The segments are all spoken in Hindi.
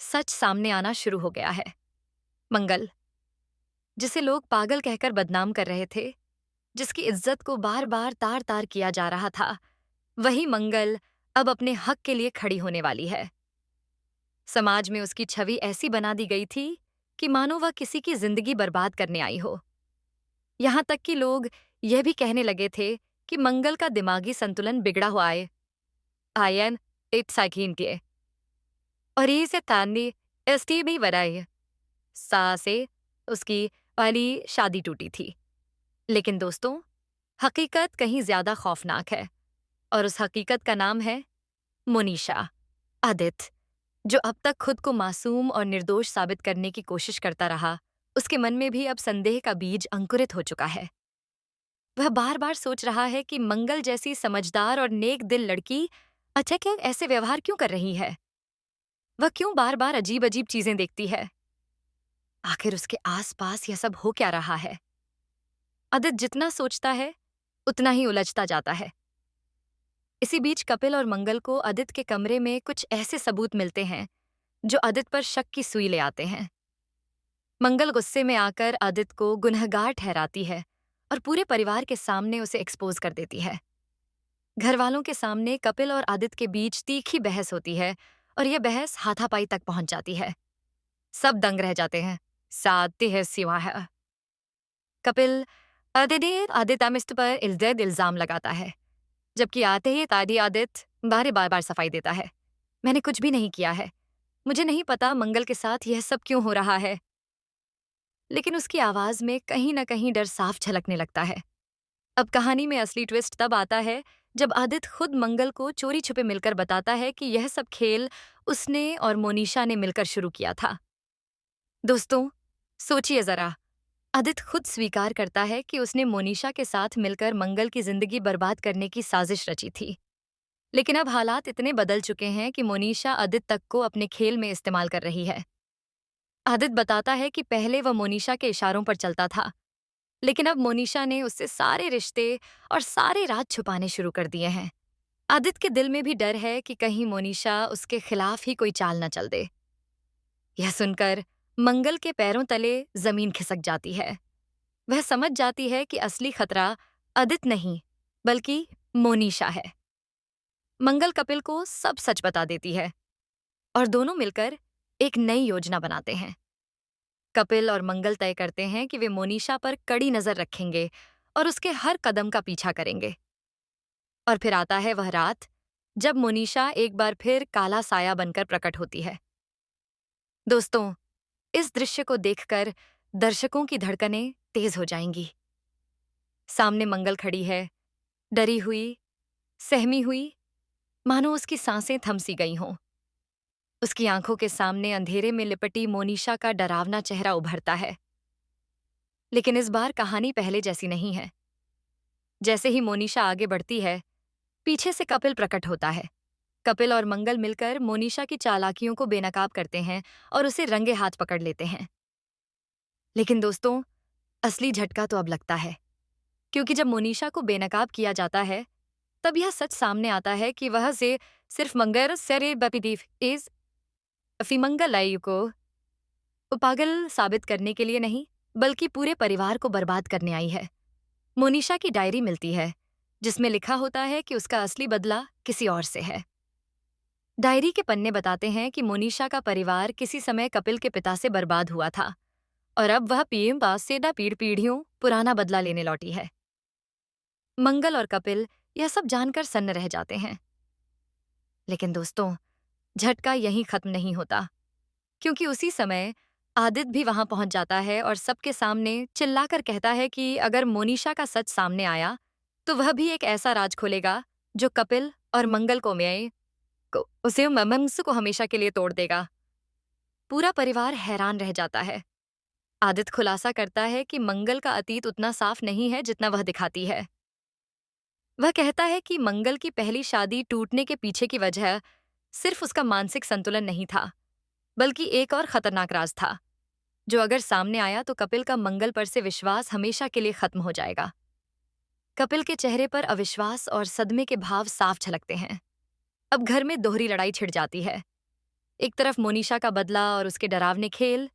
सच सामने आना शुरू हो गया है। मंगल, जिसे लोग पागल कहकर बदनाम कर रहे थे, जिसकी इज्जत को बार बार तार तार किया जा रहा था, वही मंगल अब अपने हक के लिए खड़ी होने वाली है। समाज में उसकी छवि ऐसी बना दी गई थी कि मानो वह किसी की जिंदगी बर्बाद करने आई हो। यहां तक कि लोग यह भी कहने लगे थे कि मंगल का दिमागी संतुलन बिगड़ा हुआ है। आयन एक साइकिन के और ये से तानी एसटी भी बराई सा से उसकी पहली शादी टूटी थी। लेकिन दोस्तों, हकीकत कहीं ज्यादा खौफनाक है और उस हकीकत का नाम है मोनिशा। आदित्य, जो अब तक खुद को मासूम और निर्दोष साबित करने की कोशिश करता रहा, उसके मन में भी अब संदेह का बीज अंकुरित हो चुका है। वह बार बार सोच रहा है कि मंगल जैसी समझदार और नेक दिल लड़की अचानक ऐसे व्यवहार क्यों कर रही है। वह क्यों बार बार अजीब अजीब चीजें देखती है। आखिर उसके आसपास यह सब हो क्या रहा है। आदित्य जितना सोचता है उतना ही उलझता जाता है। इसी बीच कपिल और मंगल को आदित्य के कमरे में कुछ ऐसे सबूत मिलते हैं जो आदित्य पर शक की सुई ले आते हैं। मंगल गुस्से में आकर आदित्य को गुनहगार ठहराती है और पूरे परिवार के सामने उसे एक्सपोज कर देती है। घर वालों के सामने कपिल और आदित्य के बीच तीखी बहस होती है और यह बहस हाथापाई तक पहुंच जाती है। सब दंग रह जाते हैं, साथ है सिवा है। कपिल आदित्य मिस्ट पर इल्जाम लगाता है, जबकि आते ही तादी आदित्य बार बार सफाई देता है। मैंने कुछ भी नहीं किया है, मुझे नहीं पता मंगल के साथ यह सब क्यों हो रहा है। लेकिन उसकी आवाज में कहीं ना कहीं डर साफ झलकने लगता है। अब कहानी में असली ट्विस्ट तब आता है जब आदित्य खुद मंगल को चोरी छुपे मिलकर बताता है कि यह सब खेल उसने और मोनिशा ने मिलकर शुरू किया था। दोस्तों, सोचिए जरा, आदित्य खुद स्वीकार करता है कि उसने मोनिशा के साथ मिलकर मंगल की जिंदगी बर्बाद करने की साजिश रची थी। लेकिन अब हालात इतने बदल चुके हैं कि मोनिशा आदित्य तक को अपने खेल में इस्तेमाल कर रही है। आदित्य बताता है कि पहले वह मोनिशा के इशारों पर चलता था, लेकिन अब मोनिशा ने उससे सारे रिश्ते और सारे राज छुपाने शुरू कर दिए हैं। आदित्य के दिल में भी डर है कि कहीं मोनिशा उसके खिलाफ ही कोई चाल न चल दे। यह सुनकर मंगल के पैरों तले जमीन खिसक जाती है। वह समझ जाती है कि असली खतरा आदित्य नहीं, बल्कि मोनिशा है। मंगल कपिल को सब सच बता देती है और दोनों मिलकर एक नई योजना बनाते हैं। कपिल और मंगल तय करते हैं कि वे मोनिशा पर कड़ी नजर रखेंगे और उसके हर कदम का पीछा करेंगे। और फिर आता है वह रात जब मोनिशा एक बार फिर काला साया बनकर प्रकट होती है। दोस्तों, इस दृश्य को देखकर दर्शकों की धड़कनें तेज हो जाएंगी। सामने मंगल खड़ी है, डरी हुई, सहमी हुई, मानो उसकी सांसें थम सी गई हों। उसकी आंखों के सामने अंधेरे में लिपटी मोनिशा का डरावना चेहरा उभरता है। लेकिन इस बार कहानी पहले जैसी नहीं है। जैसे ही मोनिशा आगे बढ़ती है, पीछे से कपिल प्रकट होता है। कपिल और मंगल मिलकर मोनिशा की चालाकियों को बेनकाब करते हैं और उसे रंगे हाथ पकड़ लेते हैं। लेकिन दोस्तों, असली झटका तो अब लगता है, क्योंकि जब मोनिशा को बेनकाब किया जाता है, तब यह सच सामने आता है कि वह से सिर्फ मंगल सरे बपीदीफ इज अफीमंगल आयु को पागल साबित करने के लिए नहीं, बल्कि पूरे परिवार को बर्बाद करने आई है। मोनिशा की डायरी मिलती है, जिसमें लिखा होता है कि उसका असली बदला किसी और से है। डायरी के पन्ने बताते हैं कि मोनिशा का परिवार किसी समय कपिल के पिता से बर्बाद हुआ था और अब वह पीएम पास से पीढ़ियों पुराना बदला लेने लौटी है। मंगल और कपिल यह सब जानकर सन्न रह जाते हैं। लेकिन दोस्तों, झटका यहीं खत्म नहीं होता, क्योंकि उसी समय आदित्य भी वहां पहुंच जाता है और सबके सामने चिल्लाकर कहता है कि अगर मोनिशा का सच सामने आया तो वह भी एक ऐसा राज खोलेगा जो कपिल और मंगल को में को उसे ममंस को हमेशा के लिए तोड़ देगा। पूरा परिवार हैरान रह जाता है। आदित्य खुलासा करता है कि मंगल का अतीत उतना साफ नहीं है जितना वह दिखाती है। वह कहता है कि मंगल की पहली शादी टूटने के पीछे की वजह सिर्फ उसका मानसिक संतुलन नहीं था, बल्कि एक और खतरनाक राज था, जो अगर सामने आया तो कपिल का मंगल पर से विश्वास हमेशा के लिए खत्म हो जाएगा। कपिल के चेहरे पर अविश्वास और सदमे के भाव साफ झलकते हैं। अब घर में दोहरी लड़ाई छिड़ जाती है। एक तरफ मोनिशा का बदला और उसके डरावने खेल,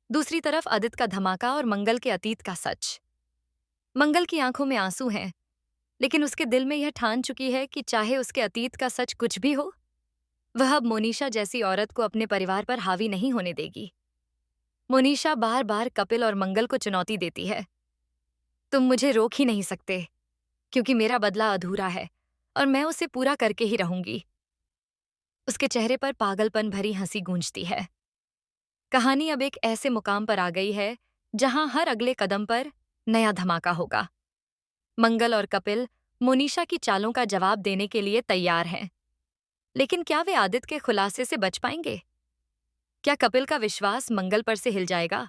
दूसरी तरफ आदित्य का धमाका और मंगल के अतीत का सच। मंगल की आंखों में आंसू हैं, लेकिन उसके दिल में यह ठान चुकी है कि चाहे उसके अतीत का सच कुछ भी हो, वह अब मोनिशा जैसी औरत को अपने परिवार पर हावी नहीं होने देगी। मोनिशा बार बार कपिल और मंगल को चुनौती देती है। तुम मुझे रोक ही नहीं सकते, क्योंकि मेरा बदला अधूरा है और मैं उसे पूरा करके ही रहूंगी। उसके चेहरे पर पागलपन भरी हंसी गूंजती है। कहानी अब एक ऐसे मुकाम पर आ गई है जहां हर अगले कदम पर नया धमाका होगा। मंगल और कपिल मोनिशा की चालों का जवाब देने के लिए तैयार हैं, लेकिन क्या वे आदित्य के खुलासे से बच पाएंगे? क्या कपिल का विश्वास मंगल पर से हिल जाएगा?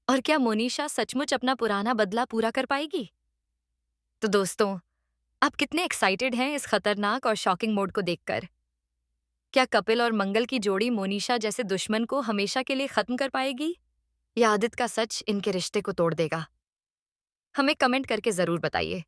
और क्या मोनिशा सचमुच अपना पुराना बदला पूरा कर पाएगी? तो दोस्तों, आप कितने एक्साइटेड हैं इस खतरनाक और शॉकिंग मोड को देखकर? क्या कपिल और मंगल की जोड़ी मोनिशा जैसे दुश्मन को हमेशा के लिए खत्म कर पाएगी, या आदित्य का सच इनके रिश्ते को तोड़ देगा? हमें कमेंट करके जरूर बताइए।